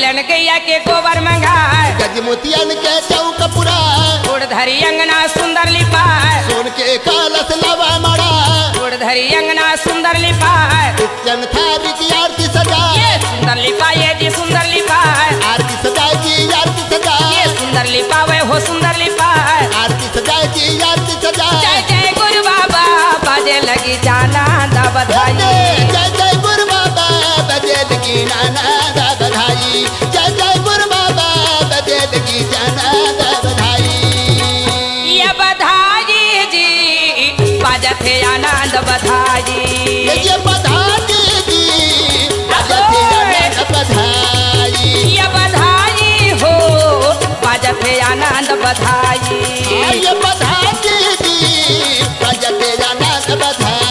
बैलन गैया के गोबर मंगाए, गजमोतियन के चौक पुरा, उड़ धरी अंगना सुंदर लिपाए, सोन के कलश लवा मड़ा, उड़ धरी अंगना सुंदर लिपाए, जन थारी की आरती सजा, ये सुंदर लिपाए जी सुंदर लिपाए, आरती सजाएगी आरती सजा, ये सुंदर लिपावे हो सुंदर लिपाए, आरती सजाएगी आरती सजा। जय जय गुरु बाबा बाजे लगी जाना दा बधाई, जय जय गुरु बाबा बजे लगी नाना दा बधाई, जय जय गुरु बाबा बजे लगी जाना दा बधाई। ये बधाई जी बाजत है आनंद बधाई, ये बधाई जी बजत आनंद बधाई, ये बधाई हो बाजत है आनंद बधाई, ये बधाई जी बजत आनंद बधाई।